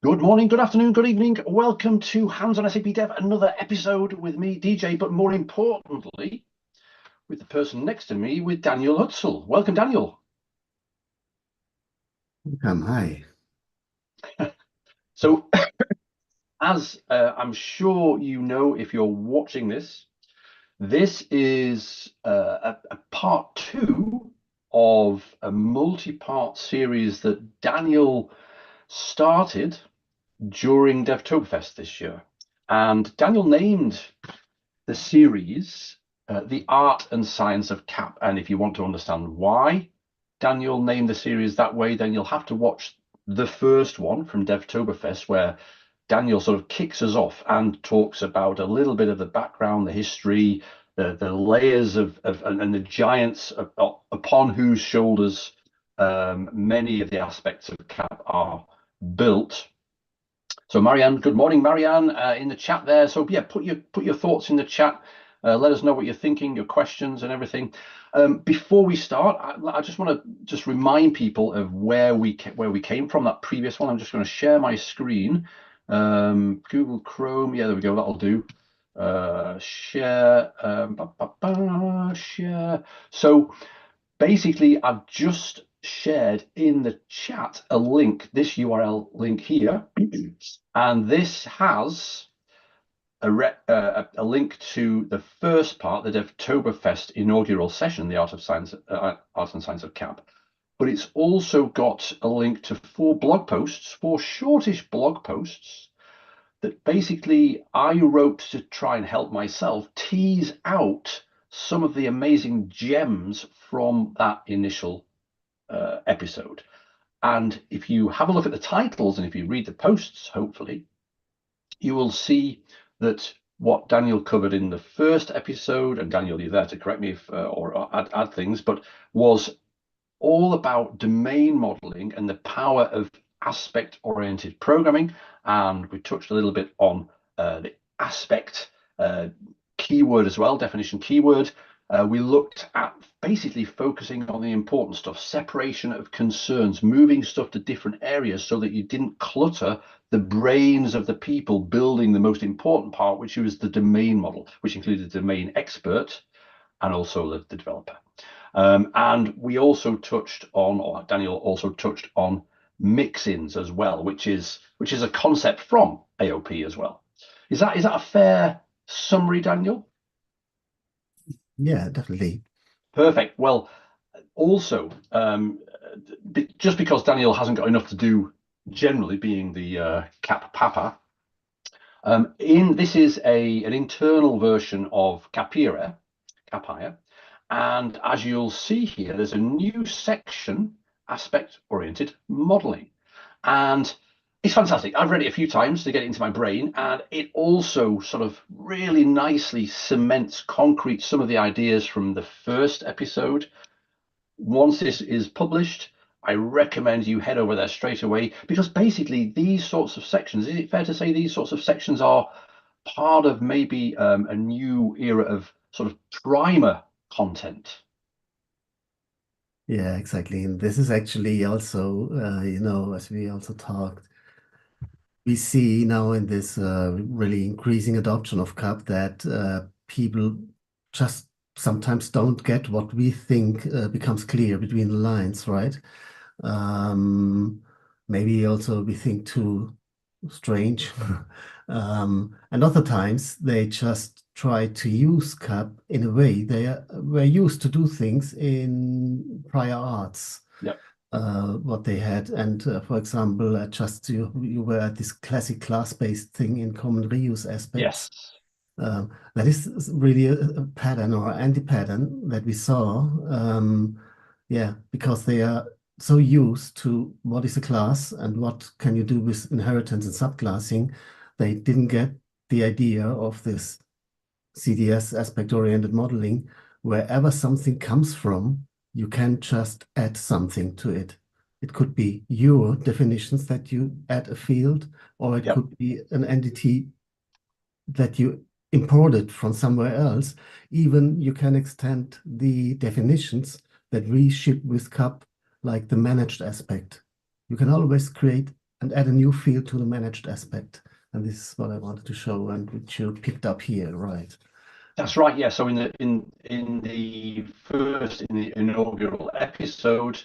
Good morning, good afternoon, good evening. Welcome to Hands on SAP Dev, another episode with me, DJ, but more importantly, with the person next to me, with Daniel Hutzel. Welcome, Daniel. Hi. So, as I'm sure you know, if you're watching this, this is a part two of a multi-part series that Daniel started during DevToberfest this year. And Daniel named the series, The Art and Science of CAP. And if you want to understand why Daniel named the series that way, then you'll have to watch the first one from DevToberfest, where Daniel sort of kicks us off and talks about a little bit of the background, the history, the layers of and the giants upon whose shoulders many of the aspects of CAP are built. So Marianne, good morning, Marianne, in the chat there. So yeah, put your thoughts in the chat. Let us know what you're thinking, your questions, and everything. Before we start, I just want to just remind people of where we came from. That previous one. I'm just going to share my screen. Google Chrome. Yeah, there we go. That'll do. Share. Share. So basically, I've just shared in the chat a link, this URL link here, and this has a link to the first part, the DevToberfest inaugural session, the Art and Science of CAP. But it's also got a link to four shortish blog posts that basically I wrote to try and help myself tease out some of the amazing gems from that initial episode. And if you have a look at the titles and if you read the posts, hopefully, you will see that what Daniel covered in the first episode, and Daniel, you're there to correct me if, or add things, but was all about domain modeling and the power of aspect-oriented programming. And we touched a little bit on the aspect keyword as well, definition keyword. We looked at basically focusing on the important stuff, separation of concerns, moving stuff to different areas so that you didn't clutter the brains of the people building the most important part, which was the domain model, which included the domain expert and also the developer. And we also touched on, or Daniel also touched on, mix-ins as well, which is a concept from AOP as well. Is that a fair summary, Daniel? Yeah, definitely. Perfect. Well, also, just because Daniel hasn't got enough to do, generally being the Cap Papa, this is an internal version of Capire, and as you'll see here, there's a new section, aspect-oriented modeling, and it's fantastic. I've read it a few times to get it into my brain, and it also sort of really nicely cements concrete some of the ideas from the first episode. Once this is published, I recommend you head over there straight away, because basically these sorts of sections, is it fair to say these sorts of sections are part of maybe a new era of sort of primer content? Yeah, exactly. And this is actually also, as we also talked, we see now in this really increasing adoption of CAP that people just sometimes don't get what we think becomes clear between the lines, right? Um, Maybe also we think too strange. And other times they just try to use CAP in a way were used to do things in prior arts, Yep. what they had. And for example, just you were at this classic class-based thing in common reuse Yes. aspects. That is really a pattern or anti-pattern that we saw. Yeah, because they are so used to what is a class and what can you do with inheritance and subclassing, they didn't get the idea of this CDS aspect-oriented modeling. Wherever something comes from, you can just add something to it. It could be your definitions that you add a field, or it Yep. could be an entity that you imported from somewhere else. Even you can extend the definitions that we ship with CAP, like the managed aspect. You can always create and add a new field to the managed aspect. And this is what I wanted to show, and which you picked up here, right? That's right. Yeah. So in the inaugural episode,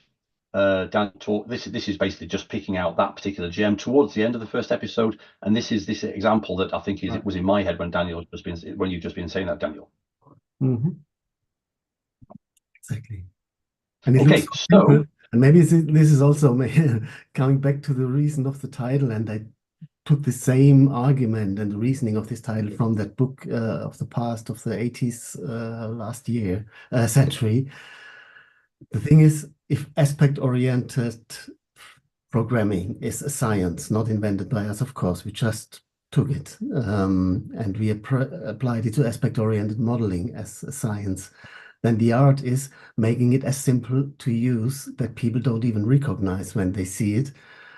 Dan talk. This is basically just picking out that particular gem towards the end of the first episode, and this is this example that I think is Right. it was in my head when you've just been saying that, Daniel. Mhm. Exactly. And it looks Okay. so simple. So And maybe this is also coming back to the reason of the title. And I took the same argument and the reasoning of this title from that book of the past of the 80s last year, century. The thing is, if aspect-oriented programming is a science not invented by us, of course, we just took it and we applied it to aspect-oriented modeling as a science, then the art is making it as simple to use that people don't even recognize when they see it.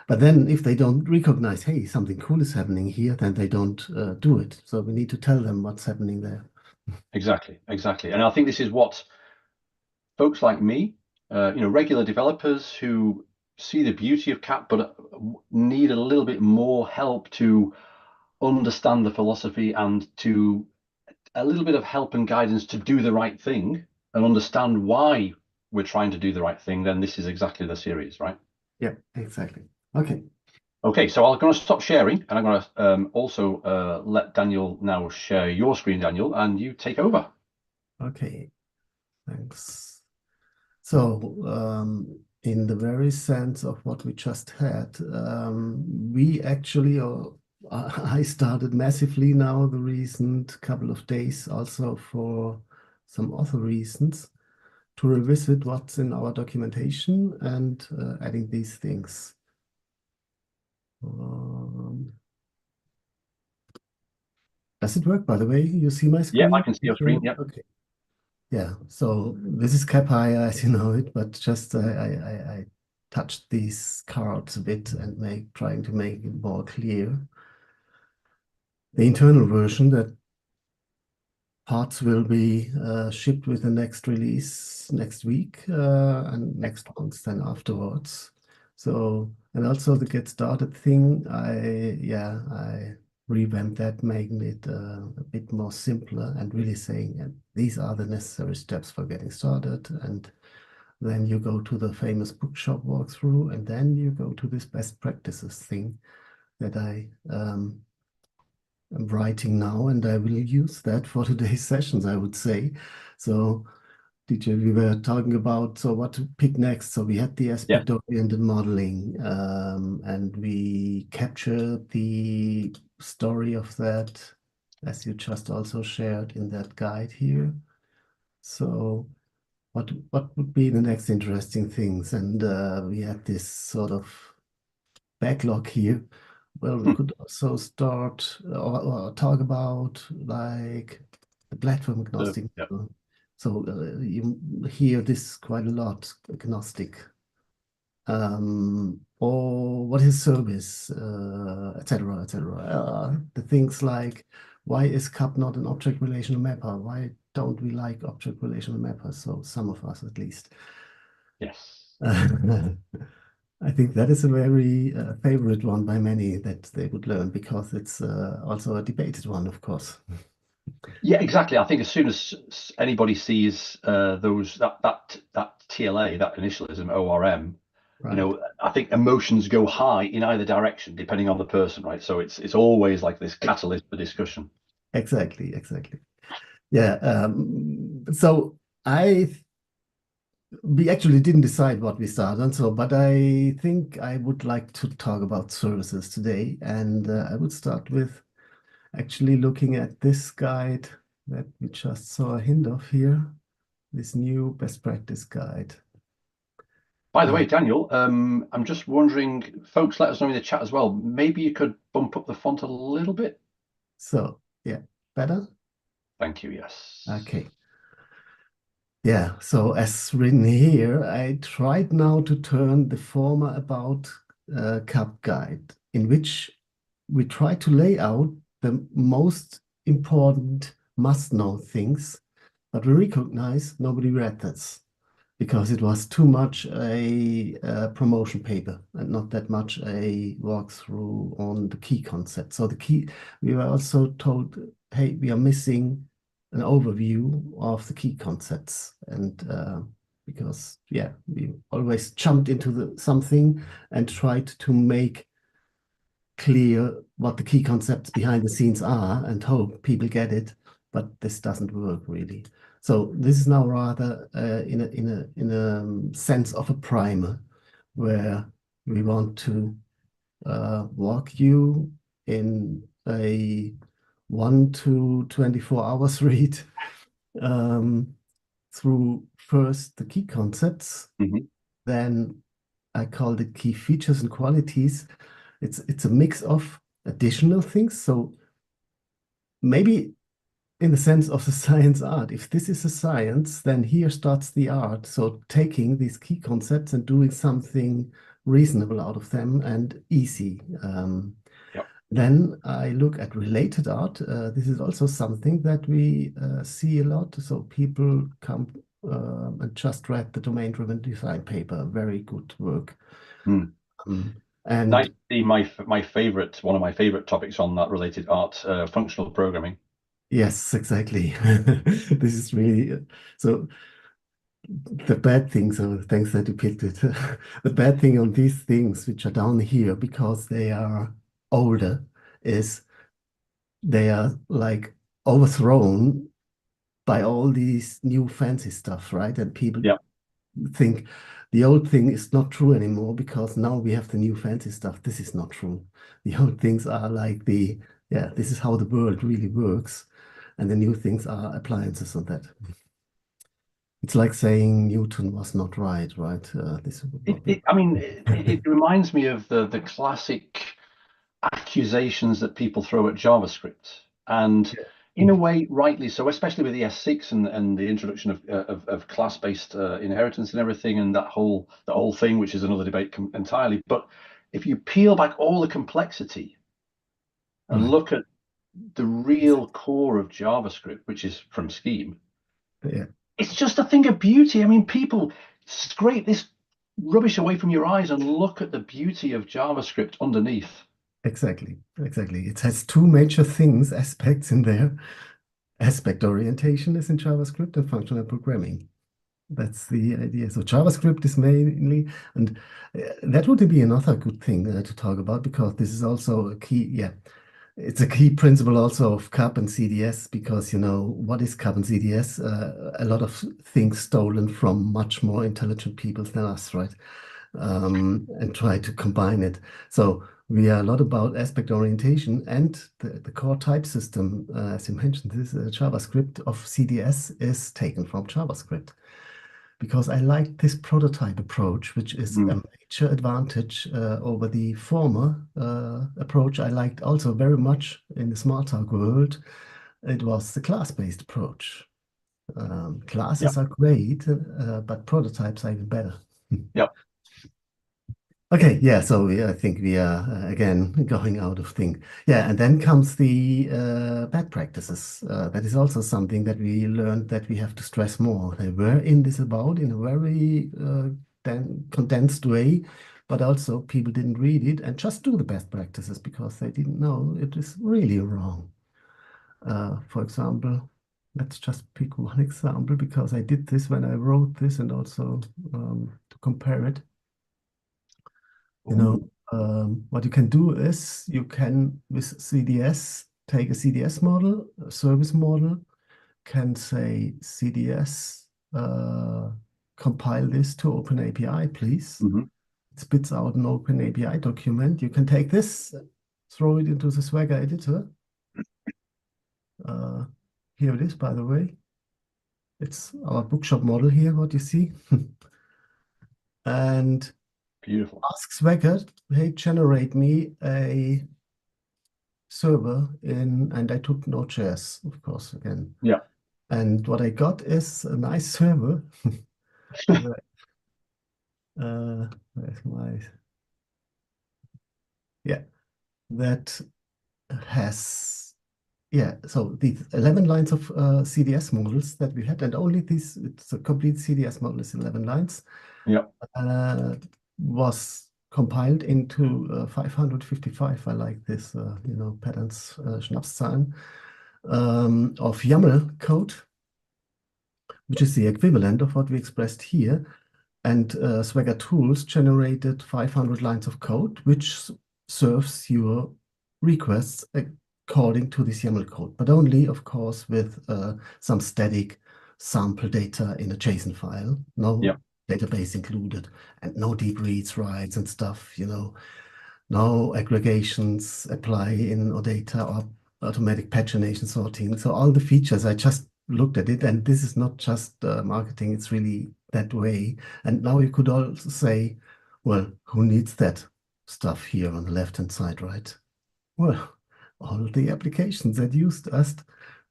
But then if they don't recognize, hey, something cool is happening here, then they don't do it. So we need to tell them what's happening there. exactly, and I think this is what folks like me, regular developers who see the beauty of CAP but need a little bit more help to understand the philosophy and to a little bit of help and guidance to do the right thing and understand why we're trying to do the right thing, then this is exactly the series, right? Yeah, exactly. Okay. Okay, so I'm going to stop sharing and I'm going to also let Daniel now share your screen, Daniel, and you take over. Okay. Thanks. So, in the very sense of what we just had, we actually, or I started massively now the recent couple of days, also for some other reasons, to revisit what's in our documentation and adding these things. Um, does it work, by the way? You see my Yeah, I screen? can see your screen. Yeah. Okay. Yeah, so this is cap high as you know it, but just I touched these cards a bit and trying to make it more clear. The internal version that parts will be shipped with the next release next week and next month then afterwards. So, and also the get started thing, I revamped that, making it a bit more simpler and really saying these are the necessary steps for getting started. And then you go to the famous bookshop walkthrough, and then you go to this best practices thing that I'm writing now, and I will use that for today's sessions, I would say. So, DJ, we were talking about so what to pick next. So we had the Yeah. aspect-oriented modeling, and we captured the story of that, as you just also shared in that guide here. So what would be the next interesting things? And we had this sort of backlog here. Well, we could also start or talk about like the platform agnostic Yeah. model. So you hear this quite a lot, agnostic. Or what is service, etc., etc. The things like why is CAP not an object relational mapper? Why don't we like object relational mappers? So some of us at least. Yes. I think that is a very favorite one by many that they would learn because it's also a debated one, of course. Yeah, exactly. I think as soon as anybody sees those that TLA, that initialism, ORM, Right. I think emotions go high in either direction depending on the person, right? So it's always like this catalyst for discussion. Exactly, exactly. Yeah. So I we actually didn't decide what we start on, so but I think I would like to talk about services today, and I would start with actually looking at this guide that we just saw a hint of here, this new best practice guide. By the Uh, way, Daniel, I'm just wondering, folks, let us know in the chat as well. Maybe you could bump up the font a little bit. so yeah, better? Thank you. Yes. Okay. Yeah, so as written here, I tried now to turn the former about CAP guide, in which we try to lay out the most important must-know things, but we recognize nobody read this. because it was too much promotion paper and not that much a walkthrough on the key concept. So the key, we were also told, hey, we are missing an overview of the key concepts, and because yeah, we always jumped into something and tried to make clear what the key concepts behind the scenes are and hope people get it, but this doesn't work really. So this is now rather in a sense of a primer, where we want to walk you in a 1 to 24 hours read um, through first the key concepts, Mhm. then I called it key features and qualities. It's a mix of additional things. So maybe in the sense of the science art, if this is a science, then here starts the art. So taking these key concepts and doing something reasonable out of them and easy. Yep. Then I look at related art. This is also something that we see a lot. So people come and just read the domain-driven design paper. Very good work. Mm. Nice And to see my favorite, one of my favorite topics on that related art, functional programming. yes, exactly. This is really so. The bad things are the things that depicted. The bad thing on these things, which are down here because they are older, is they are like overthrown by all these new fancy stuff, right? And people Yep. think the old thing is not true anymore because now we have the new fancy stuff. This is not true. The old things are like yeah, this is how the world really works. And the new things are appliances on that. It's like saying Newton was not right, right? This would not be. I mean, it reminds me of the classic accusations that people throw at JavaScript, and in a way, rightly so, especially with ES6 and the introduction of class-based inheritance and everything, and the whole thing, which is another debate entirely. But if you peel back all the complexity and Right. look at the real core of JavaScript, which is from Scheme, Yeah, it's just a thing of beauty. I mean, people scrape this rubbish away from your eyes and look at the beauty of JavaScript underneath. exactly. Exactly. It has two major things, aspects in there. Aspect orientation is in JavaScript and functional programming. That's the idea. So JavaScript is mainly, and that would be another good thing to talk about because this is also a key, yeah, it's a key principle also of CAP and CDS because, you know, what is CAP and CDS? A lot of things stolen from much more intelligent people than us, right? And try to combine it. So we are a lot about aspect orientation and the core type system, as you mentioned, this JavaScript of CDS is taken from JavaScript because I like this prototype approach, which is a Mm. major advantage over the former approach I liked also very much in the Smalltalk world. It was the class-based approach. Yep. Classes are great, but prototypes are even better. Yep. Okay, yeah, so I think we are again going out of thing. Yeah, and then comes the bad practices. That is also something that we learned that we have to stress more. They were in this about in a very condensed way, but also people didn't read it and just do the best practices because they didn't know it is really wrong. For example, let's just pick one example because I did this when I wrote this and also to compare it. You know, Ooh. what you can do is you can, with CDS, take a CDS model, a service model, can say CDS, compile this to OpenAPI, please. Mhm. It spits out an OpenAPI document. You can take this, throw it into the Swagger editor. Uh, Here it is, by the way. It's our bookshop model here, what you see. And Beautiful. ask Swagger, hey, generate me a server and I took Node.js, of course, again. Yeah. And what I got is a nice server. Where- where's my, yeah, that has yeah, so these 11 lines of CDS models that we had, and only this, it's a complete CDS model is 11 lines, Yeah. uh, was compiled into 555. I like this, patterns, Schnapszahlen, of YAML code, which is the equivalent of what we expressed here. And Swagger Tools generated 500 lines of code, which serves your requests according to this YAML code, but only, of course, with some static sample data in a JSON file, no Yeah. database included, and no deep reads, writes, and stuff, no aggregations apply in OData or automatic pagination sorting. So all the features, I just looked at it, and this is not just marketing, it's really that way. And now you could also say, well, who needs that stuff here on the left-hand side, right? Well, all the applications that used us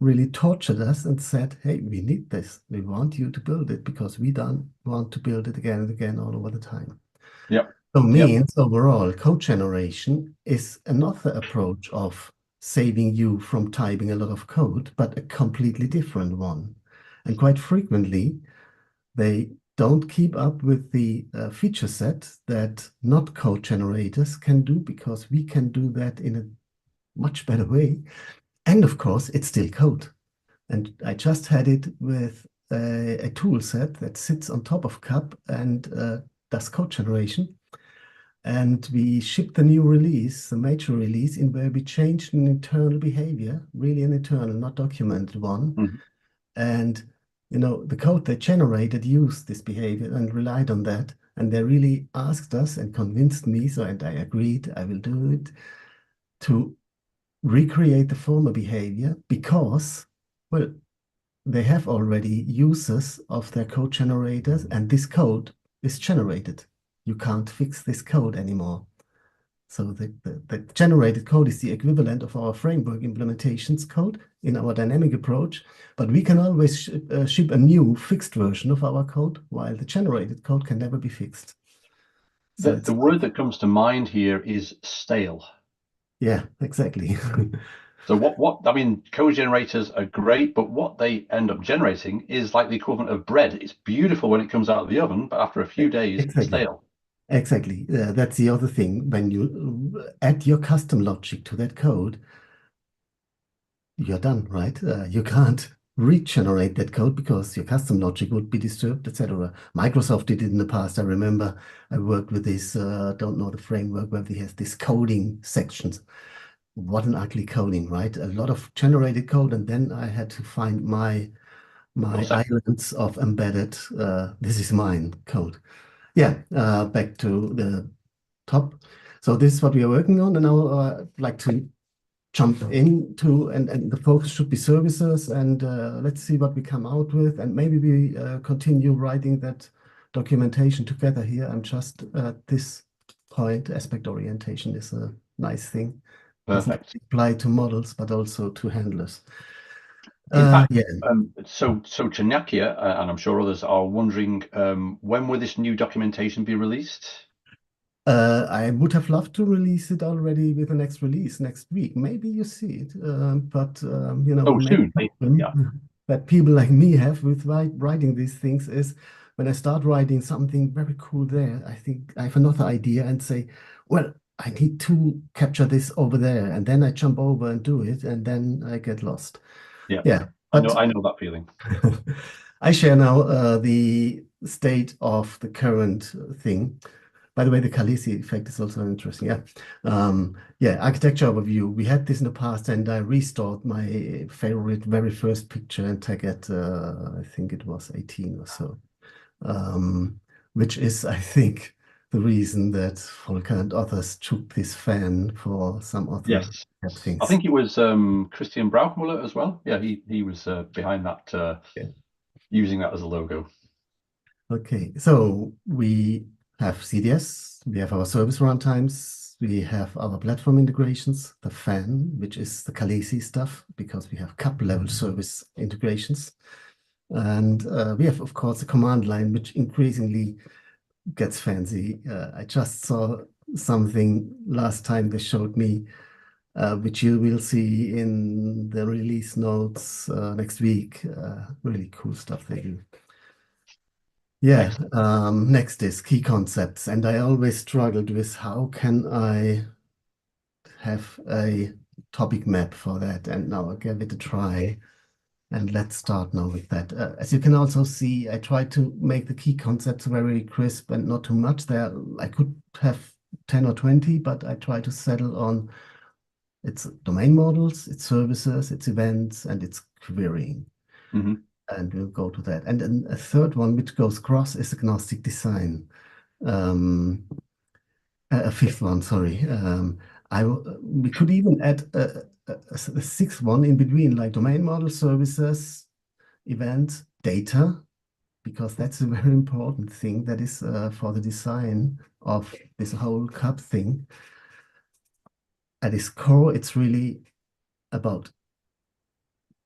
really tortured us and said, hey, we need this. We want you to build it because we don't want to build it again and again all over the time. Yeah. So Yeah. means overall code generation is another approach of saving you from typing a lot of code, but a completely different one. And quite frequently, they don't keep up with the feature set that not code generators can do because we can do that in a much better way. And of course, it's still code. And I just had it with a tool set that sits on top of CAP and does code generation. And we shipped the new release, the major release, in where we changed an internal behavior, really an internal, not documented one. Mhm. And the code they generated used this behavior and relied on that. And they really asked us and convinced me, and I agreed, I will do it, to recreate the former behavior because, well, they have already users of their code generators, and this code is generated. You can't fix this code anymore. So the generated code is the equivalent of our framework implementations code in our dynamic approach, but we can always ship a new fixed version of our code, while the generated code can never be fixed. So The it's word that comes to mind here is stale. yeah, exactly. So what I mean, code generators are great, but what they end up generating is like the equivalent of bread. It's beautiful when it comes out of the oven, but after a few days, it's Exactly. stale. Exactly. That's the other thing. When you add your custom logic to that code, you're done, right? You can't regenerate that code because your custom logic would be disturbed, etc. Microsoft did it in the past. I remember I worked with this, don't know the framework, where they have this coding sections. What an ugly coding, right? A lot of generated code, and then I had to find my islands of embedded, this is mine code. Yeah, back to the top. So this is what we are working on, and now I'd like to jump into, and the focus should be services, and let's see what we come out with, and maybe we continue writing that documentation together here. I'm just at this point, aspect orientation is a nice thing. Doesn't Perfect. apply to models, but also to handlers. In fact, Yeah, so Chanakia, and I'm sure others are wondering, when will this new documentation be released? I would have loved to release it already with the next release next week. Maybe you see it, but Oh, the main soon. Yeah. problem that people like me have with writing these things is when I start writing something very cool there, I think I have another idea and say, well, I need to capture this over there, and then I jump over and do it, and then I get lost. Yeah. Yeah, I know. but I know that feeling. I share now the state of the current thing. By the way, the Khaleesi effect is also interesting. Yeah. Yeah, architecture overview. We had this in the past, and I restored my favorite very first picture and tag it, I think it was 18 or so, which is, I think, the reason that Volker and others took this fan for some other Yes. I things. think it was Christian Braukmuller as well. Yeah, he was behind that, Yeah. using that as a logo. Okay, so we have CDS, we have our service runtimes, we have our platform integrations, the fan, which is the Khaleesi stuff, because we have cup level service integrations. And we have, of course, the command line, which increasingly gets fancy. I just saw something last time they showed me which you will see in the release notes next week. Really cool stuff they do. Yeah, Excellent. next is key concepts. And I always struggled with how can I have a topic map for that? And now I'll give it a try. And let's start now with that. As you can also see, I try to make the key concepts very crisp and not too much. There, I could have 10 or 20, but I try to settle on its domain models, its services, its events, and its querying. Mhm. And we'll go to that. And then a third one, which goes cross, is agnostic design. Um, a fifth one, sorry. We could even add a sixth one in between, like domain model, services, events, data, because that's a very important thing that is for the design of this whole cup thing. At its core, it's really about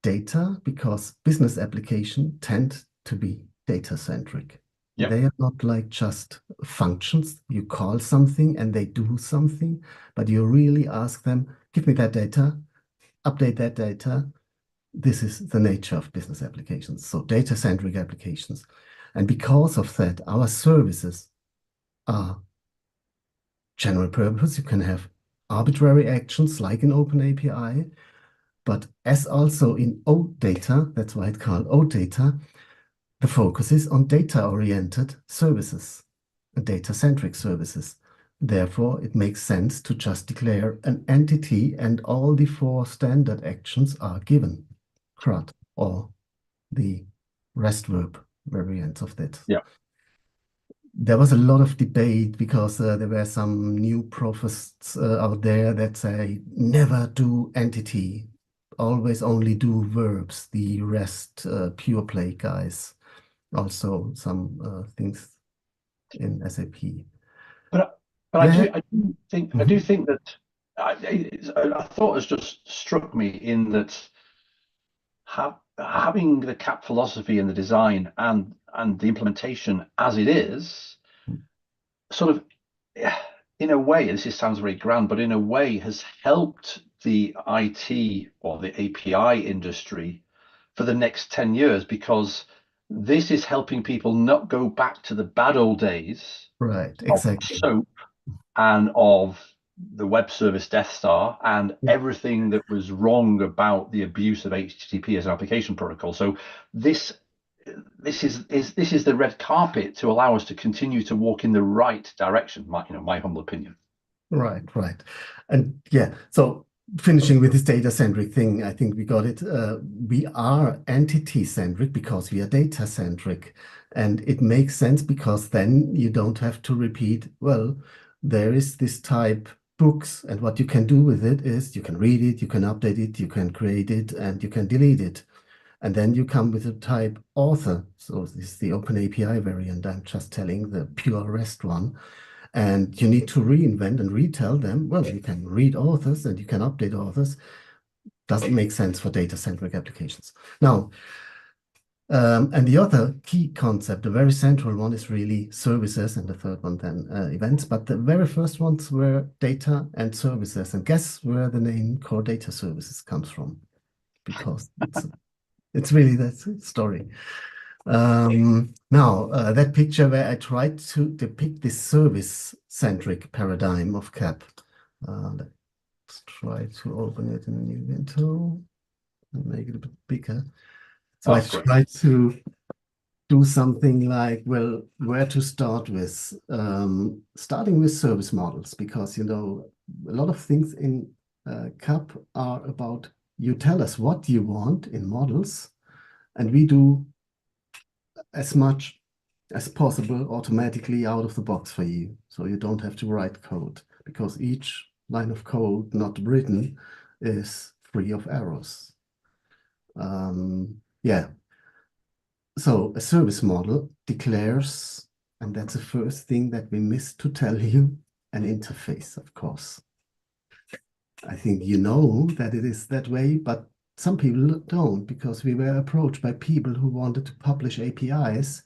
data because business applications tend to be data-centric. Yep. They are not like just functions. You call something and they do something, but you really ask them, give me that data, update that data. This is the nature of business applications, so data-centric applications. And because of that, our services are general purpose. You can have arbitrary actions like an open API, but as also in OData, that's why it's called OData, the focus is on data-oriented services and data-centric services. Therefore, it makes sense to just declare an entity and all the four standard actions are given, CRUD, or the REST verb variants of that. Yeah. There was a lot of debate because there were some new prophets out there that say never do entity, always only do verbs, the REST pure play guys. Also some things in SAP. But but Yeah. I do Mhm. think that a thought has just struck me in that having the CAP philosophy and the design and the implementation as it is, sort of, in a way, this sounds very grand, but in a way has helped the IT or the API industry for the next 10 years because this is helping people not go back to the bad old days Right, of exactly. SOAP and of the web service Death Star and Yeah. everything that was wrong about the abuse of HTTP as an application protocol. So this this is the red carpet to allow us to continue to walk in the right direction. My humble opinion. Right, right. And yeah, so finishing with this data-centric thing, I think we got it. We are entity-centric because we are data-centric. And it makes sense because then you don't have to repeat, well, there is this type books, and what you can do with it is you can read it, you can update it, you can create it, and you can delete it. And then you come with a type author. So this is the Open API variant. I'm just telling the pure REST one. And you need to reinvent and retell them. Well, you can read authors and you can update authors. Doesn't make sense for data-centric applications. Now, and the other key concept, the very central one, is really services, and the third one then events. But the very first ones were data and services. And guess where the name core data services comes from? Because it's really that story. Now, that picture where I tried to depict this service-centric paradigm of CAP. Let's try to open it in a new window and make it a bit bigger. So I That's great. tried to do something like, well, where to start with? Starting with service models, because, you know, a lot of things in CAP are about you tell us what you want in models, and we do as much as possible automatically out of the box for you. So you don't have to write code because each line of code not written is free of errors. Yeah. So a service model declares, and that's the first thing that we missed to tell you, an interface, of course. I think you know that it is that way, but some people don't because we were approached by people who wanted to publish APIs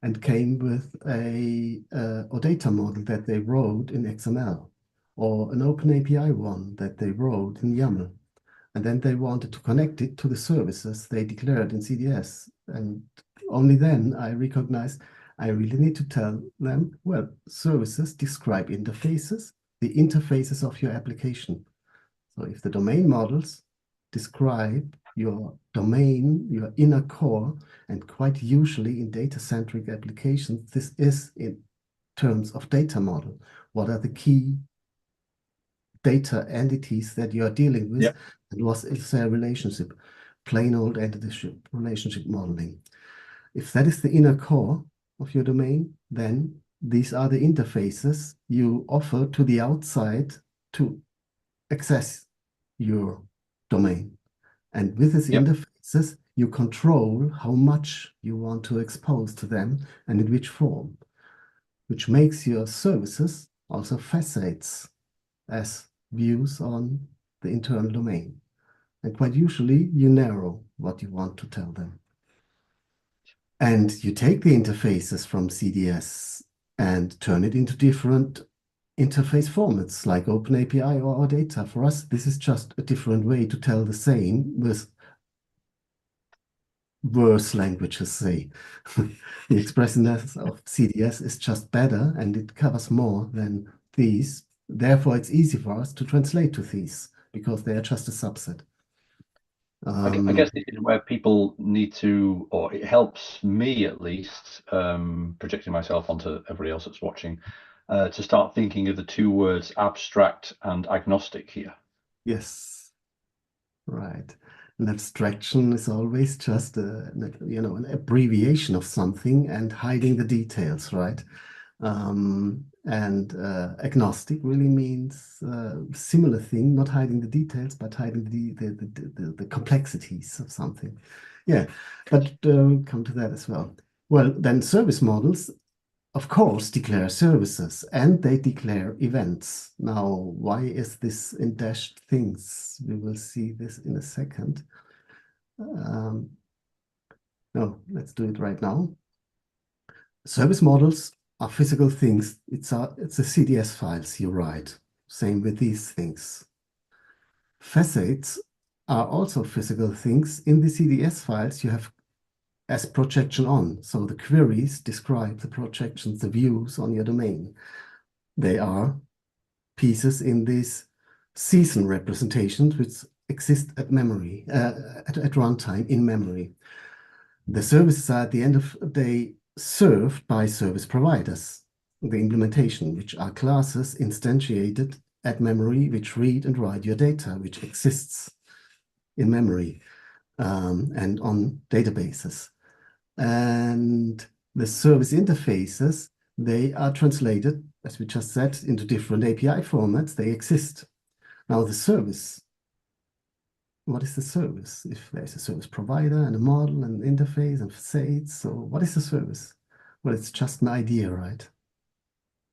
and came with a OData model that they wrote in XML. or an open API one that they wrote in YAML. And then they wanted to connect it to the services they declared in CDS. And only then I recognized I really need to tell them, well, services describe interfaces, the interfaces of your application. So if the domain models describe your domain, your inner core, and quite usually in data-centric applications, this is in terms of data model. What are the key data entities that you are dealing with, Yeah. and what is their relationship? Plain old entity relationship modeling. If that is the inner core of your domain, then these are the interfaces you offer to the outside to access your domain. And with these Yep. interfaces, you control how much you want to expose to them and in which form, which makes your services also facades as views on the internal domain. And quite usually, you narrow what you want to tell them. And you take the interfaces from CDS and turn it into different interface formats like OpenAPI or OData. For us, this is just a different way to tell the same with worse languages, say. The expressiveness of CDS is just better and it covers more than these. Therefore, it's easy for us to translate to these because they are just a subset. I guess this is where people need to, or it helps me at least, projecting myself onto everybody else that's watching, to start thinking of the two words abstract and agnostic here. Yes, right. An abstraction is always just an abbreviation of something and hiding the details, right? And agnostic really means similar thing, not hiding the details, but hiding the complexities of something. Yeah, but come to that as well. Well, then service models, of course, declare services and they declare events. Now, why is this in dashed things? We will see this in a second. No, let's do it right now. Service models are physical things. It's a CDS files you write. Same with these things. Facades are also physical things. In the CDS files you have as projection on. So the queries describe the projections, the views on your domain. They are pieces in these season representations which exist at memory, at runtime in memory. The services are at the end of the day served by service providers, the implementation, which are classes instantiated at memory, which read and write your data, which exists in memory and on databases. And the service interfaces, they are translated, as we just said, into different API formats. They exist. Now the service, what is the service? If there's a service provider and a model and an interface and facades, so what is the service? Well, it's just an idea, right?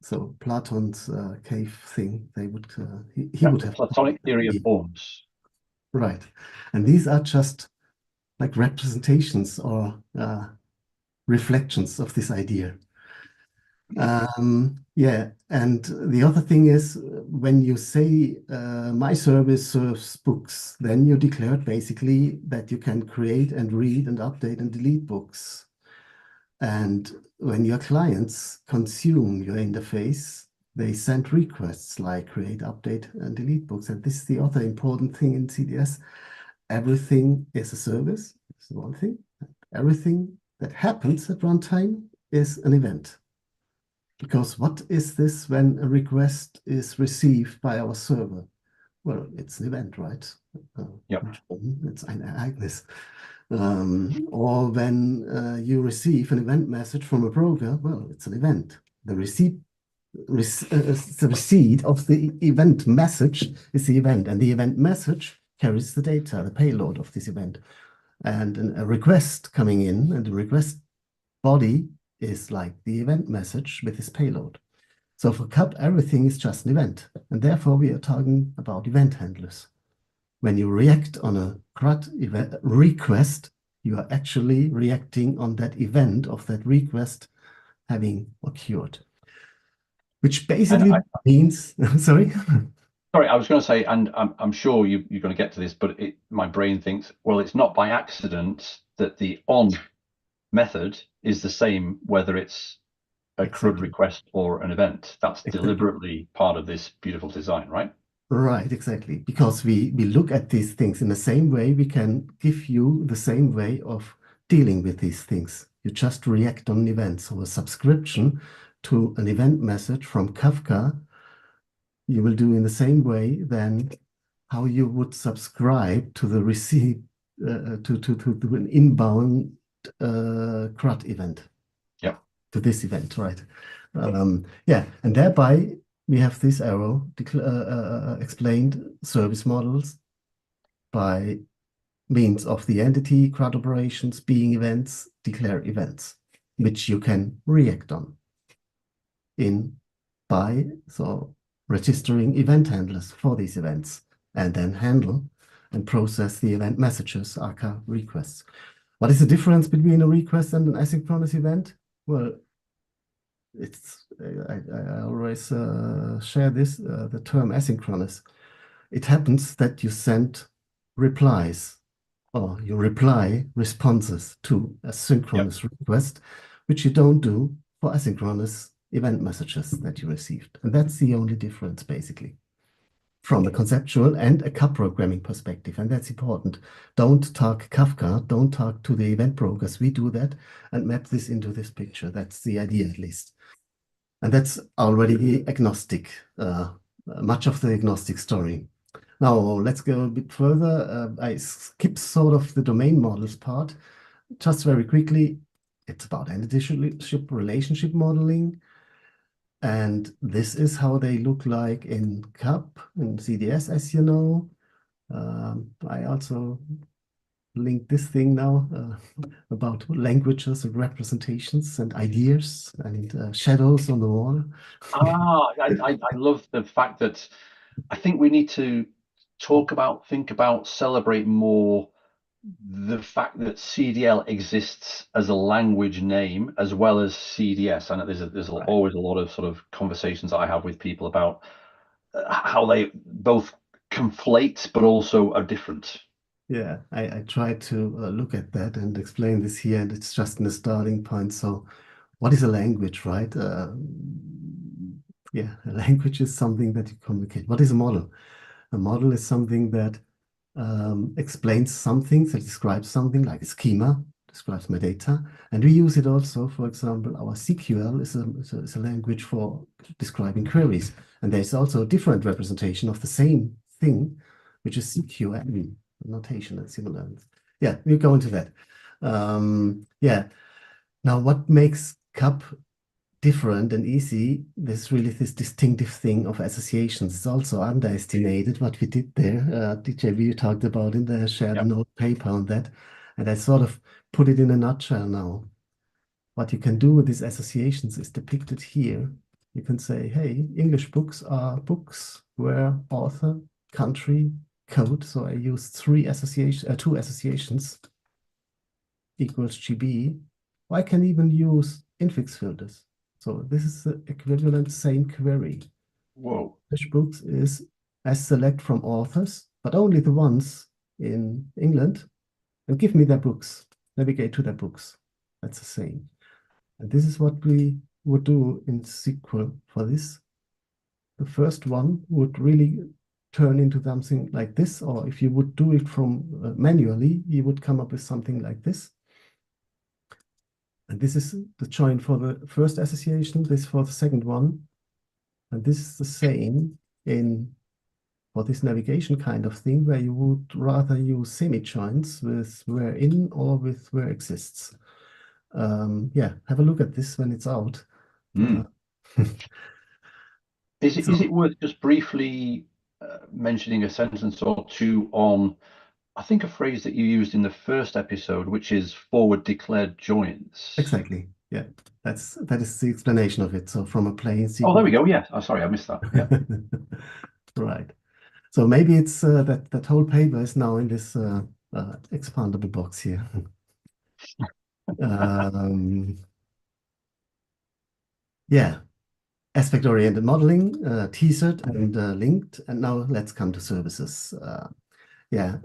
So Platon's cave thing, they would he would The have Platonic theory of forms. right, and these are just like representations or reflections of this idea. Yeah, and the other thing is when you say my service serves books, then you declared basically that you can create and read and update and delete books. And when your clients consume your interface, they send requests like create, update, and delete books. And this is the other important thing in CDS. Everything is a service. It's the one thing. Everything that happens at runtime is an event. Because what is this when a request is received by our server? Well, it's an event, right? Yep. It's ein Ereignis. Or when you receive an event message from a broker, well, it's an event. The receipt of the event message is the event, and the event message carries the data, the payload of this event. And a request coming in, and the request body is like the event message with its payload. So for CUP, everything is just an event, and therefore we are talking about event handlers. When you react on a CRUD event request, you are actually reacting on that event of that request having occurred. which And basically means, sorry. sorry, I was going to say, and I'm sure you're going to get to this, but my brain thinks, well, it's not by accident that the on method is the same whether it's a CRUD Exactly. request or an event. That's Exactly. deliberately part of this beautiful design, right? Right, exactly. Because we look at these things in the same way, we can give you the same way of dealing with these things. You just react on an event. So a subscription to an event message from Kafka, you will do in the same way than how you would subscribe to the receipt to an inbound CRUD event, Yeah. to this event, right? Yeah, and thereby we have this arrow explained service models by means of the entity CRUD operations being events, declare events, which you can react on in by registering event handlers for these events and then handle and process the event messages, aka requests. What is the difference between a request and an asynchronous event? Well, it's I always share this the term asynchronous. It happens that you send replies or you reply responses to a Yeah. synchronous request, which you don't do for asynchronous event messages that you received. And that's the only difference, basically, from a conceptual and a CAP programming perspective. And that's important. Don't talk Kafka, don't talk to the event brokers. We do that and map this into this picture. That's the idea, at least. And that's already agnostic, much of the agnostic story. Now, let's go a bit further. I skip sort of the domain models part. Just very quickly, it's about entity-ship relationship modeling. And this is how they look like in CAP and CDS, as you know. I also linked this thing now about languages and representations and ideas and shadows on the wall. I love the fact that I think we need to think about, celebrate more the fact that CDL exists as a language name as well as CDS. I know there's Right. always a lot of sort of conversations I have with people about how they both conflate but also are different. Yeah, I tried to look at that and explain this here, and it's just in the starting point. So, what is a language, right? Yeah, a language is something that you communicate. What is a model? A model is something that explains something, that describes something like a schema, describes my data. And we use it also, for example, our CQL is a language for describing queries. And there's also a different representation of the same thing, which is CQL notation and similar. Yeah, we'll go into that. Yeah. Now, what makes CUP different and easy, there's really this distinctive thing of associations. It's also underestimated what we did there. DJV talked about in there, shared Yeah. an old paper on that. And I sort of put it in a nutshell now. What you can do with these associations is depicted here. You can say, hey, English books are books where author, country, code. So I used two associations equals GB. I can even use infix filters. So this is the equivalent same query. Whoa. English books is as select from authors, but only the ones in England, and give me their books. Navigate to their books. That's the same. And this is what we would do in SQL for this. The first one would really turn into something like this, or if you would do it from manually, you would come up with something like this. And this is the join for the first association, this for the second one. And this is the same in for this navigation kind of thing, where you would rather use semi-joins with where in or with where exists. Yeah, have a look at this when it's out. Mm. Is So it worth just briefly mentioning a sentence or two on, I think, a phrase that you used in the first episode, which is forward declared joins? exactly, yeah, that is the explanation of it. So from a plain Oh, there we SQL. go. Yeah. Oh, sorry, I missed that. Yeah. Right. So maybe it's that whole paper is now in this expandable box here. Um, yeah. aspect-oriented modeling, teasered and linked. And now let's come to services. Yeah,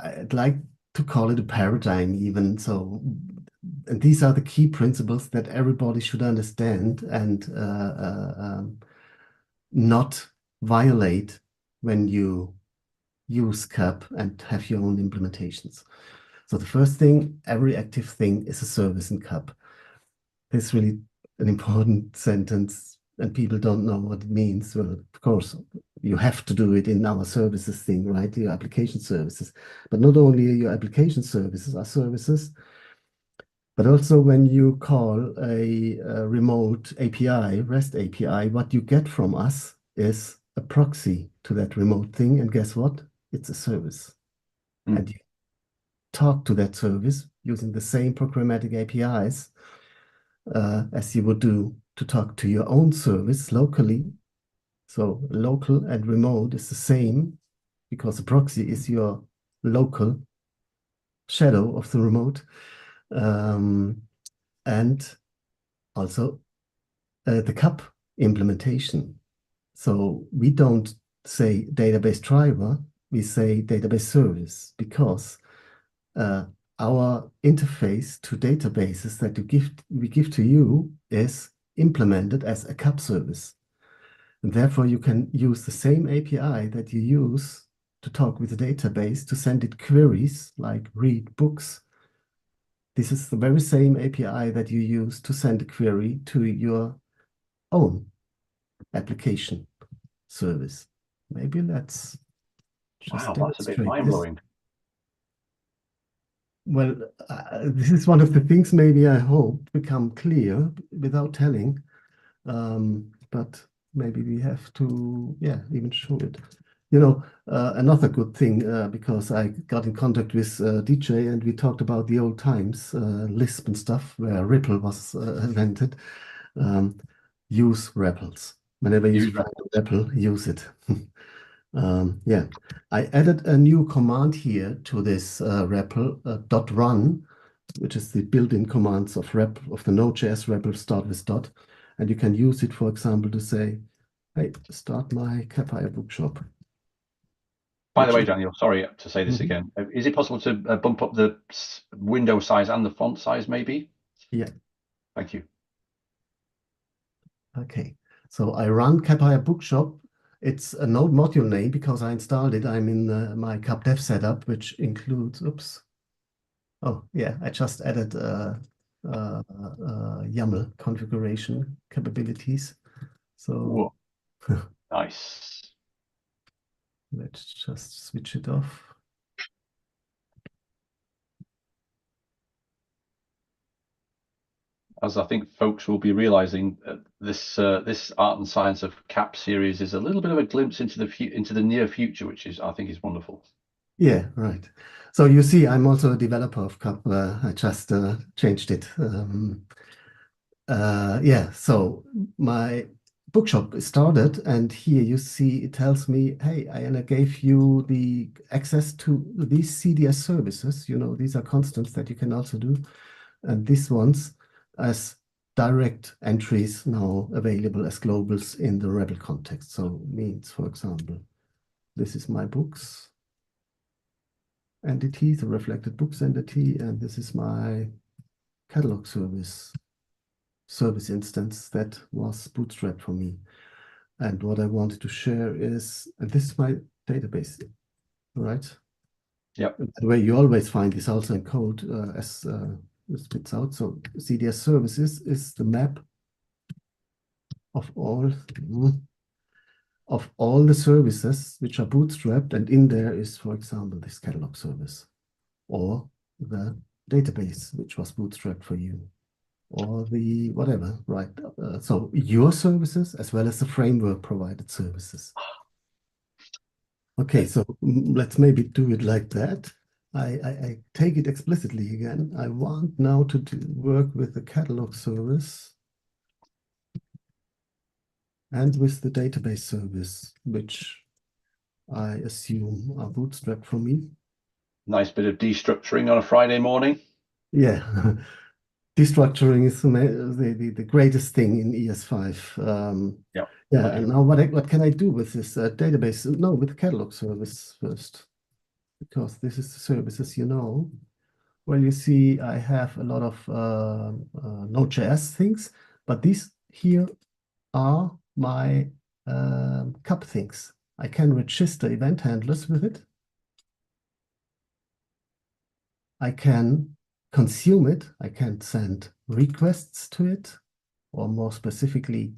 I'd like to call it a paradigm even. So, and these are the key principles that everybody should understand and not violate when you use CAP and have your own implementations. So the first thing, every active thing is a service in CAP. It's really an important sentence and people don't know what it means. Well, of course, you have to do it in our services thing, right? Your application services. But not only your application services are services, but also when you call a remote API, REST API, what you get from us is a proxy to that remote thing. And guess what? It's a service. Mm. And you talk to that service using the same programmatic APIs as you would do to talk to your own service locally. So local and remote is the same because the proxy is your local shadow of the remote. And also the CAP implementation. So we don't say database driver, we say database service because our interface to databases that we give to you is implemented as a CAP service. And therefore, you can use the same API that you use to talk with the database to send it queries like read books. This is the very same API that you use to send a query to your own application service. Maybe let's just Wow, that's a bit demonstrate this. mind-blowing. Well, this is one of the things maybe I hope become clear without telling, but maybe we have to, yeah, even show it. You know, another good thing, because I got in contact with DJ and we talked about the old times, Lisp and stuff, where reppel was invented. Use reppels. Whenever you Use find a reppel, use it. Yeah, I added a new command here to this reppel .run, which is the built-in commands of the Node.js reppel start with dot, and you can use it, for example, to say, "Hey, start my Kappa bookshop." By the Which way, is, Daniel, sorry to say this again. Is it possible to bump up the window size and the font size, maybe? yeah, Thank you. okay. So I run Kappa bookshop. It's a Node module name because I installed it. I'm in my kapdev setup, which includes, oops. Oh, yeah, I just added YAML configuration capabilities. So Whoa, nice. let's just switch it off. As I think folks will be realizing, this Art and Science of CAP series is a little bit of a glimpse into the near future, which I think is wonderful. Yeah, right. So you see, I'm also a developer of CAP. I just changed it. Yeah, so my bookshop is started, and here you see it tells me, hey, I gave you the access to these CDS services. You know, these are constants that you can also do. And these ones as direct entries now available as globals in the Rebel context. So means, for example, this is my books entity, the reflected books entity, and this is my catalog service instance that was bootstrapped for me. And what I wanted to share is, and this is my database, right? Yep. And by the way, you always find this also in code as it spits out. So CDS services is the map of all the services which are bootstrapped, and in there is, for example, this catalog service or the database which was bootstrapped for you or the whatever, right? So your services as well as the framework provided services. Okay, so let's maybe do it like that. I take it explicitly again. I want now to work with the catalog service and with the database service, which I assume are bootstrapped for me. Nice bit of destructuring on a Friday morning. Yeah. destructuring is the greatest thing in ES5. Yeah. Yeah, Okay. and now what can I do with this database? No, with the catalog service first, because this is the services, you know. Well, you see, I have a lot of Node.js things, but these here are my cup things. I can register event handlers with it. I can consume it. I can send requests to it, or more specifically,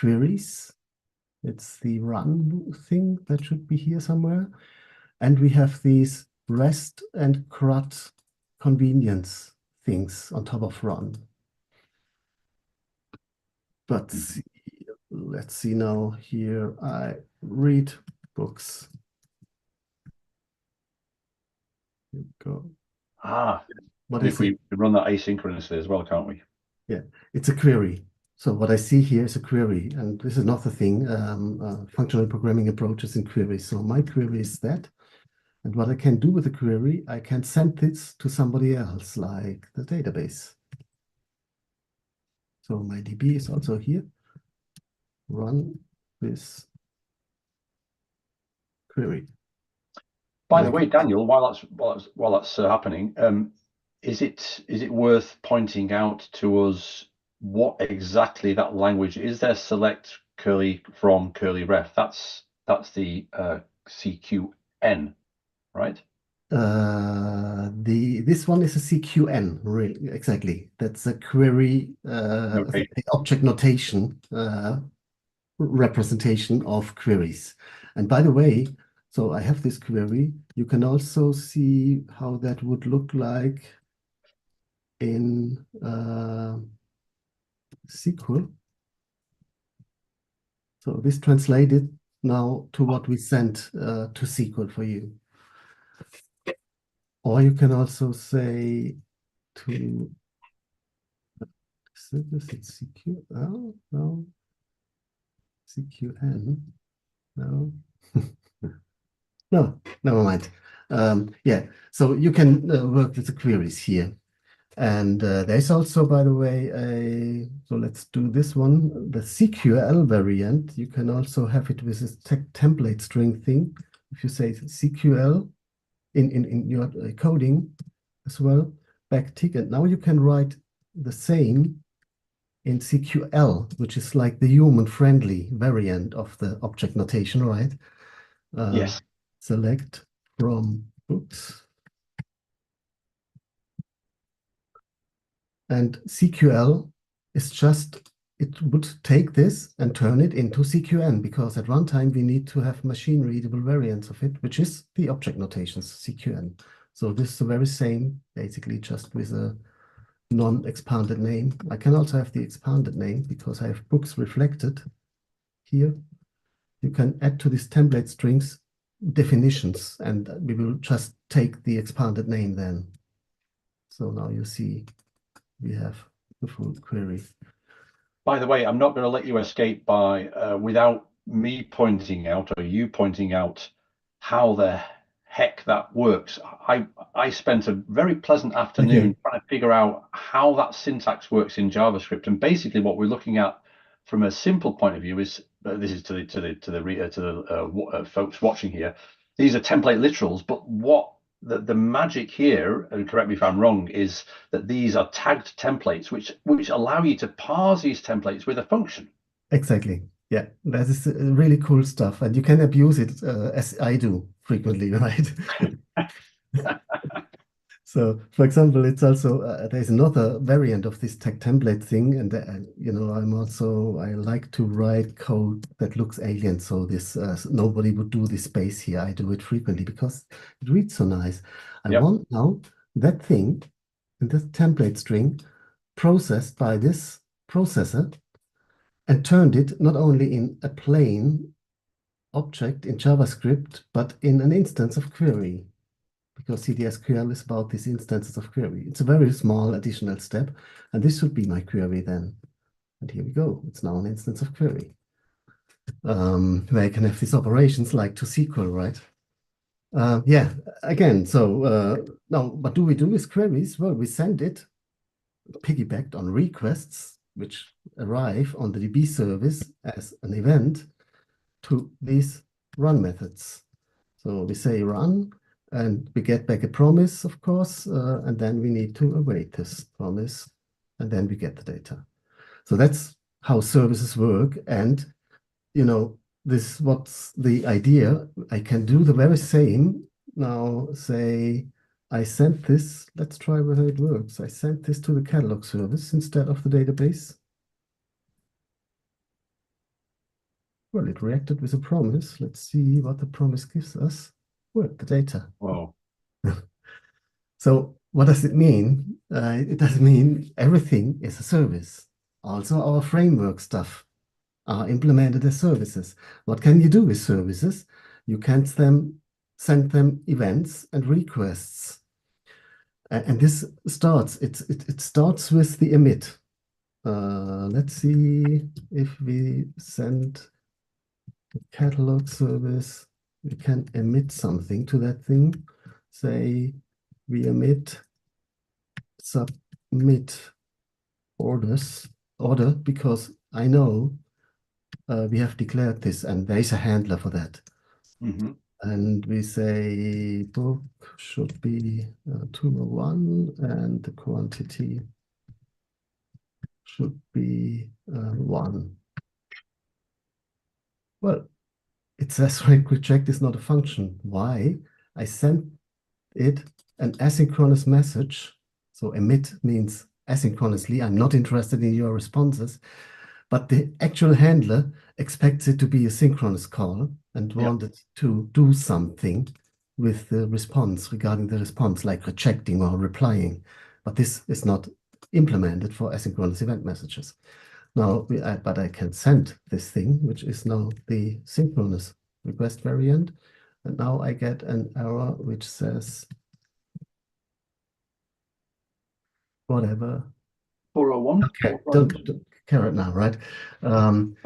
queries. It's the run thing that should be here somewhere. And we have these REST and CRUD convenience things on top of run. But Mhm. let's see now here. I read books. Here we go. Ah, What and if is it? we run that asynchronously as well, can't we? Yeah, it's a query. So what I see here is a query, and this is another thing, functional programming approaches in queries. So my query is that, and what I can do with the query, I can send this to somebody else, like the database. So my DB is also here. Run this query. By And the I way, can, Daniel, while that's happening, is it worth pointing out to us what exactly that language is? There select curly from curly ref. That's the CQN, right? this one is a CQN, really, exactly. That's a query, Okay. the object notation representation of queries. And by the way, so I have this query. You can also see how that would look like in SQL. So this translated now to what we sent to SQL for you. Or you can also say to this it's CQL, no, CQN, no. No, never mind. Yeah, so you can work with the queries here. And there's also, by the way, so let's do this one, the CQL variant. You can also have it with this template string thing. If you say CQL in your coding as well, backtick, and now you can write the same in CQL, which is like the human-friendly variant of the object notation, right? Uh, Yes. select from books. And CQL is just, it would take this and turn it into CQN, because at runtime we need to have machine readable variants of it, which is the object notations CQN. So this is the very same, basically just with a non-expanded name. I can also have the expanded name because I have books reflected here. You can add to this template strings definitions, and we will just take the expanded name then. So now you see we have the full query. By the way, I'm not going to let you escape by without me pointing out or you pointing out how the heck that works. I spent a very pleasant Okay, afternoon trying to figure out how that syntax works in JavaScript, and basically what we're looking at from a simple point of view is this is to the folks watching here. These are template literals, but what the magic here, and correct me if I'm wrong, is that these are tagged templates, which allow you to parse these templates with a function. exactly. Yeah, that is really cool stuff, and you can abuse it as I do frequently, right? So, for example, it's also there's another variant of this tag template thing, and you know, I like to write code that looks alien. So this nobody would do this space here. I do it frequently because it reads so nice. I Yep. want now that thing in this template string processed by this processor and turned it not only in a plain object in JavaScript, but in an instance of query, because CDSQL is about these instances of query. It's a very small additional step, and this should be my query then. And here we go. It's now an instance of query, where I can have these operations like to SQL, right? Yeah, again, so now what do we do with queries? Well, we send it piggybacked on requests, which arrive on the DB service as an event to these run methods. So we say run, and we get back a promise, of course, and then we need to await this promise, and then we get the data. So that's how services work. And, you know, this what's the idea. I can do the very same. Now, say I sent this, let's try whether it works. I sent this to the catalog service instead of the database. Well, it reacted with a promise. Let's see what the promise gives us. Well, the data. Wow. So what does it mean? It does mean everything is a service. Also, our framework stuff are implemented as services. What can you do with services? You can send them events and requests. And this starts, it starts with the emit. Let's see if we send a catalog service, we can emit something to that thing. Say we emit submit order because I know we have declared this and there is a handler for that. Mm-hmm. And we say book should be 201 and the quantity should be 1. Well, it says reject is not a function. Why? I sent it an asynchronous message. So emit means asynchronously. I'm not interested in your responses. But the actual handler expects it to be a synchronous call and Yeah. wanted to do something with the response regarding the response, like rejecting or replying. But this is not implemented for asynchronous event messages. Now, but I can send this thing, which is now the synchronous request variant. And now I get an error which says whatever. 401. Okay, don't care it now, right?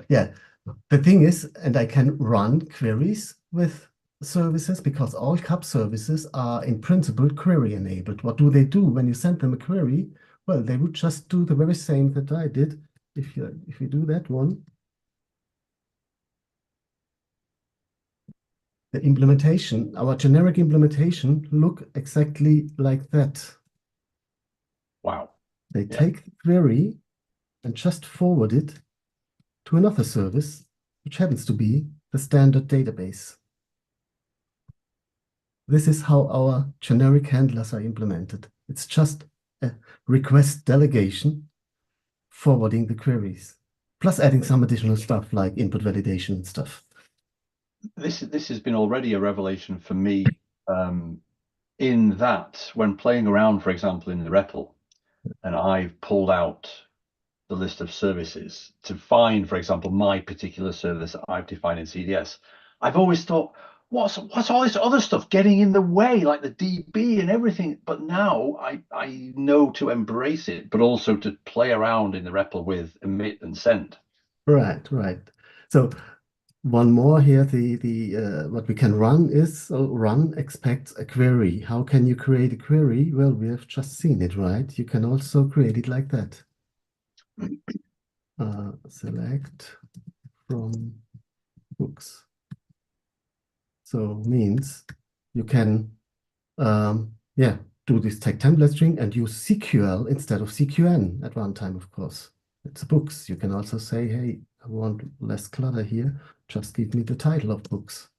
Yeah, the thing is, and I can run queries with services because all CAP services are in principle query enabled. What do they do when you send them a query? Well, they would just do the very same that I did. If you do that one, the implementation, our generic implementation look exactly like that. Wow. They Yeah. take the query and just forward it to another service, which happens to be the standard database. This is how our generic handlers are implemented. It's just a request delegation forwarding the queries, plus adding some additional stuff like input validation and stuff. This has been already a revelation for me, in that when playing around, for example, in the REPL, and I've pulled out the list of services to find, for example, my particular service that I've defined in CDS, I've always thought, what's all this other stuff getting in the way, like the DB and everything? But now I know to embrace it, but also to play around in the REPL with emit and send. Right, right. So one more here, the what we can run is, so run expects a query. How can you create a query? Well, we have just seen it, right? You can also create it like that. Select from books. So means you can yeah, do this tag template string and use CQL instead of CQN at runtime, of course. It's books. You can also say, hey, I want less clutter here. Just give me the title of books.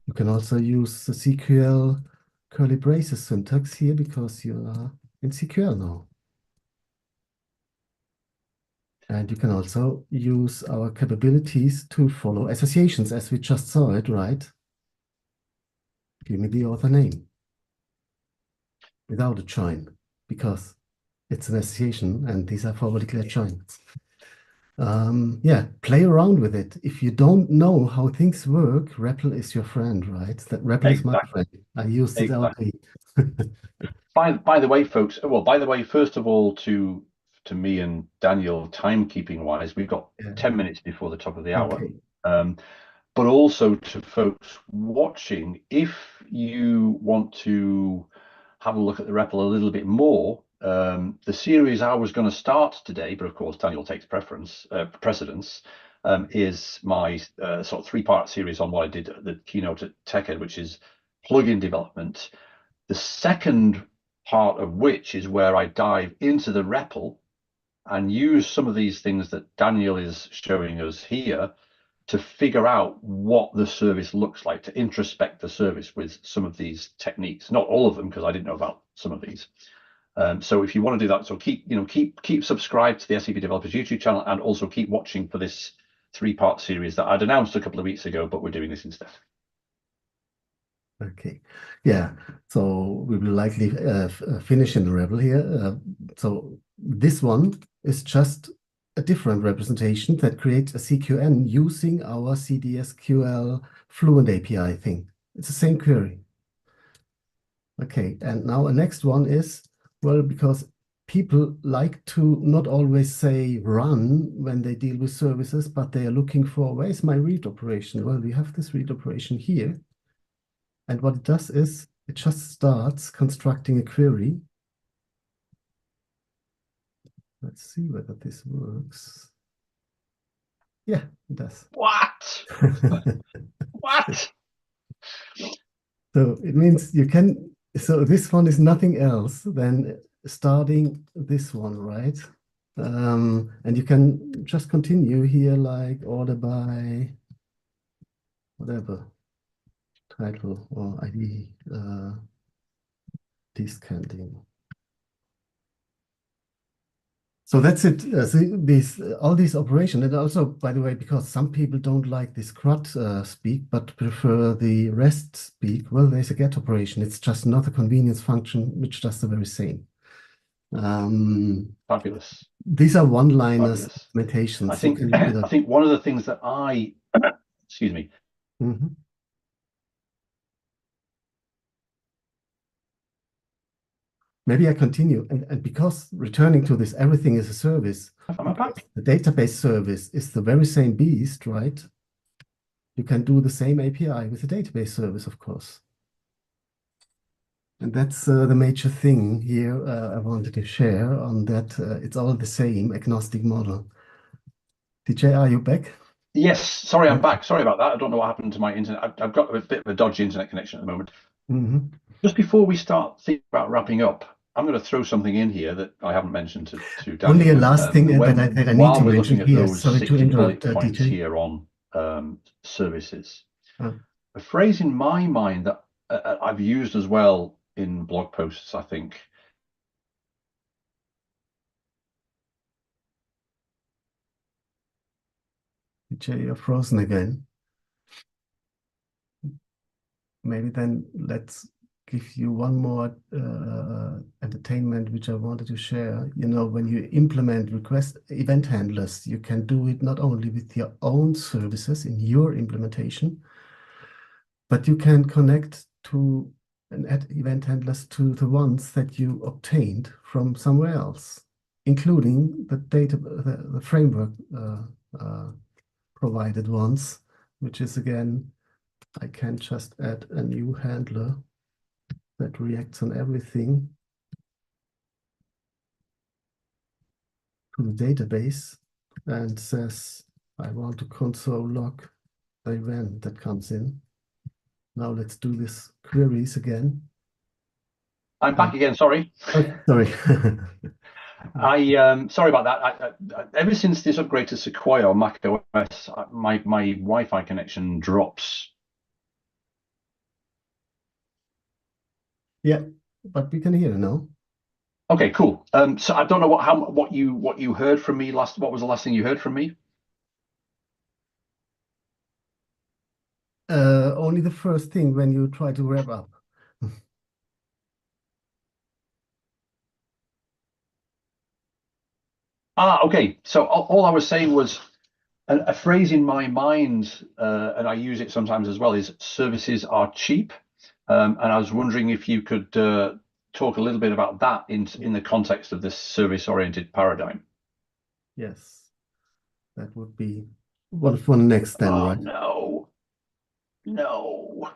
You can also use the CQL curly braces syntax here because you are in CQL now. And you can also use our capabilities to follow associations as we just saw it, right? Give me the author name without a join because it's an association and these are forward declared joins. Yeah, play around with it. If you don't know how things work, REPL is your friend, right? That REPL is my Exactly. friend. I used it all Exactly. day. By the way, folks, well, by the way, first of all, to me and Daniel, timekeeping wise, we've got Yeah. 10 minutes before the top of the hour. Okay. But also to folks watching, if you want to have a look at the REPL a little bit more, The series I was going to start today, but of course Daniel takes precedence, is my sort of three-part series on what I did at the keynote at TechEd, which is plugin development. The second part of which is where I dive into the REPL and use some of these things that Daniel is showing us here to figure out what the service looks like, to introspect the service with some of these techniques. Not all of them, because I didn't know about some of these. So if you want to do that, so keep subscribed to the SAP Developers YouTube channel, and also keep watching for this three-part series that I'd announced a couple of weeks ago, but we're doing this instead. Okay, yeah. So we will likely finish in the REPL here. So this one is just a different representation that creates a CQN using our CDSQL Fluent API thing. It's the same query. Okay, and now a next one is, well, because people like to not always say run when they deal with services, but they are looking for, where's my read operation? Well, we have this read operation here. And what it does is it just starts constructing a query. Let's see whether this works. Yeah, it does. What? What? So it means you can, so this one is nothing else than starting this one, right? And you can just continue here like order by whatever title or ID discounting. So that's it. All these operations, and also, by the way, because some people don't like this CRUD speak, but prefer the REST speak, well, there's a get operation. It's just not a convenience function, which does the very same. Fabulous. These are one-liners Fabulous. implementations. I think I think one of the things that excuse me. Mhm. Maybe I continue. And because returning to this, everything is a service. Am I back? The database service is the very same beast, right? You can do the same API with the database service, of course. And that's the major thing here I wanted to share on that. It's all the same agnostic model. DJ, are you back? Yes, sorry, I'm back. Sorry about that. I don't know what happened to my internet. I've got a bit of a dodgy internet connection at the moment. Mm-hmm. Just before we start thinking about wrapping up, I'm going to throw something in here that I haven't mentioned to Daniel. Only a last thing that I need While to we're mention looking at here. those Sorry to 60 interrupt, bullet points DJ. here on services, Uh, a phrase in my mind that I've used as well in blog posts, I think. DJ, you're frozen again. Maybe then let's give you one more entertainment which I wanted to share. You know, when you implement request event handlers, you can do it not only with your own services in your implementation, but you can connect to and add event handlers to the ones that you obtained from somewhere else, including the framework provided ones, which is again, I can just add a new handler that reacts on everything to the database and says, I want to console log the event that comes in. Now let's do this queries again. I'm back again, sorry. Oh, sorry. Sorry about that. Ever since this upgrade to Sequoia on Mac OS, my Wi-Fi connection drops. Yeah, but we can hear now. Okay, cool. So I don't know what you heard from me last. What was the last thing you heard from me? Only the first thing when you try to wrap up. Okay. So all I was saying was a phrase in my mind, and I use it sometimes as well, is services are cheap. And I was wondering if you could talk a little bit about that in the context of this service-oriented paradigm. Yes, that would be what for next then, Oh, right? no. No.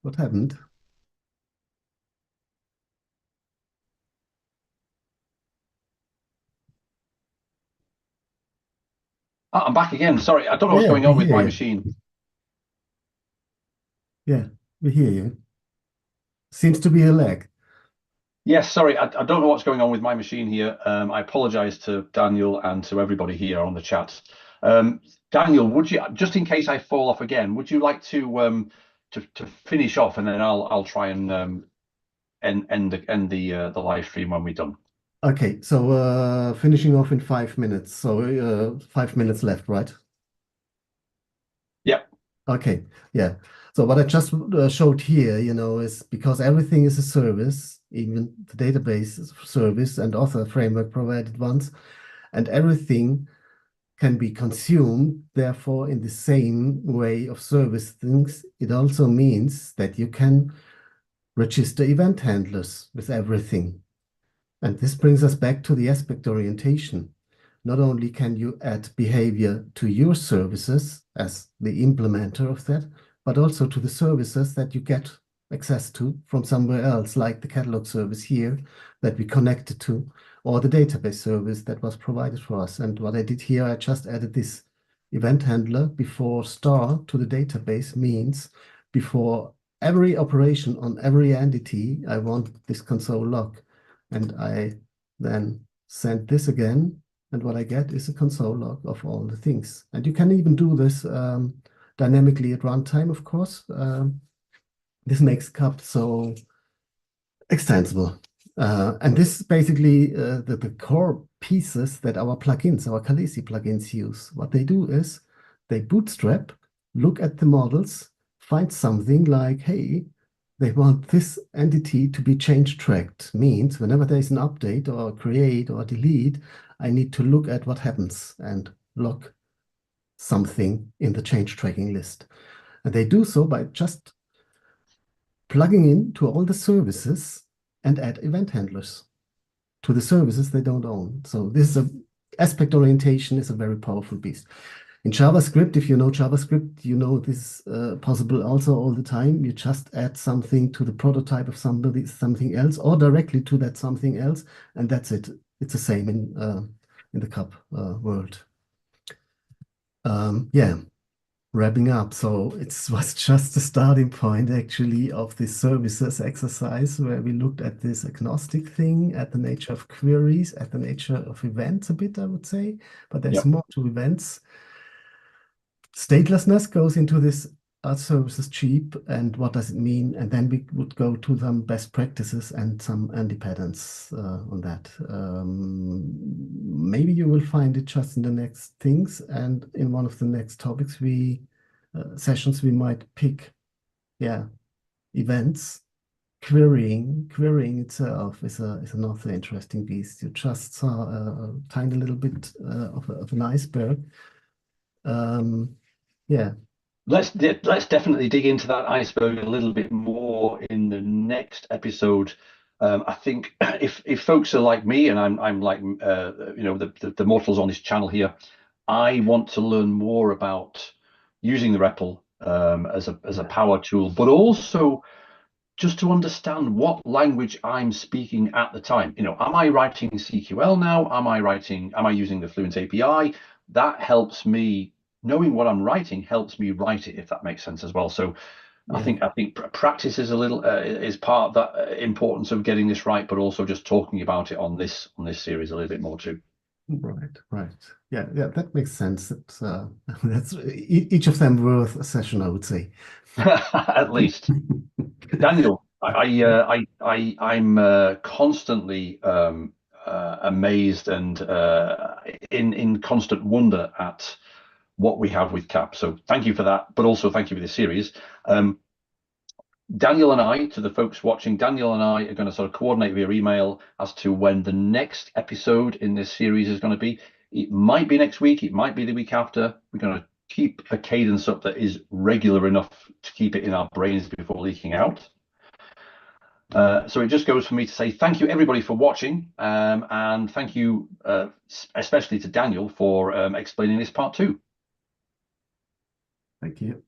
What happened? Ah, I'm back again. Sorry, I don't know what's Yeah, going we on with hear my you. machine. Yeah, we hear you. Seems to be a lag. Yes, sorry, I don't know what's going on with my machine here. I apologize to Daniel and to everybody here on the chat. Daniel, would you, just in case I fall off again, would you like to finish off, and then I'll try and end the live stream when we're done. Okay, so finishing off in 5 minutes. So 5 minutes left, right? Yep. Okay, yeah. So what I just showed here, is because everything is a service, even the database is a service and also a framework provided once, and everything can be consumed, therefore, in the same way of service things, it also means that you can register event handlers with everything. And this brings us back to the aspect orientation. Not only can you add behavior to your services as the implementer of that, but also to the services that you get access to from somewhere else, like the catalog service here that we connected to, or the database service that was provided for us. And what I did here, I just added this event handler before star to the database means before every operation on every entity, I want this console log. And I then send this again, and what I get is a console log of all the things. And you can even do this dynamically at runtime, of course. This makes CAP so extensible. And this is basically the core pieces that our plugins, our Khaleesi plugins use. What they do is they bootstrap, look at the models, find something like, hey, they want this entity to be change tracked. Means whenever there's an update or create or delete, I need to look at what happens and log something in the change tracking list. And they do so by just plugging into all the services and add event handlers to the services they don't own. So this is a aspect orientation is a very powerful beast. In JavaScript, if you know JavaScript, you know this possible also all the time. You just add something to the prototype of something else, or directly to that something else, and that's it. It's the same in the cup world. Yeah, wrapping up. So it was just the starting point actually of this services exercise where we looked at this agnostic thing, at the nature of queries, at the nature of events a bit, I would say, but there's Yep. more to events. Statelessness goes into this, are services cheap and what does it mean? And then we would go to some best practices and some anti-patterns on that. Maybe you will find it just in the next things, and in one of the next topics sessions we might pick, yeah, events. Querying itself is another interesting beast. You just saw a tiny little bit of an iceberg. Yeah, Let's definitely dig into that iceberg a little bit more in the next episode. I think if folks are like me, and I'm like the mortals on this channel here, I want to learn more about using the REPL as a power tool, but also just to understand what language I'm speaking at the time. Am I writing CQL now? Am I using the Fluent API? That helps me, knowing what I'm writing helps me write it, if that makes sense as well. So I yeah. think practice is a little is part of that importance of getting this right, but also just talking about it on this series a little bit more too. Right, right. Yeah, yeah, that makes sense. That's each of them worth a session, I would say. At least. Daniel, I'm constantly amazed and in constant wonder at what we have with CAP. So thank you for that, but also thank you for this series. Daniel and I, to the folks watching, Daniel and I are going to sort of coordinate via email as to when the next episode in this series is going to be. It might be next week, it might be the week after. We're going to keep a cadence up that is regular enough to keep it in our brains before leaking out. So it just goes for me to say thank you everybody for watching, and thank you especially to Daniel for explaining this part 2. Thank you.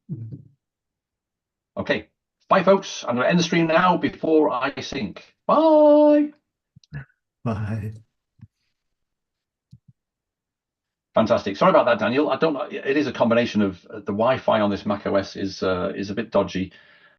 Okay. Bye, folks. I'm going to end the stream now before I sink. Bye. Bye. Fantastic. Sorry about that, Daniel. I don't know. It is a combination of the Wi-Fi on this Mac OS is a bit dodgy.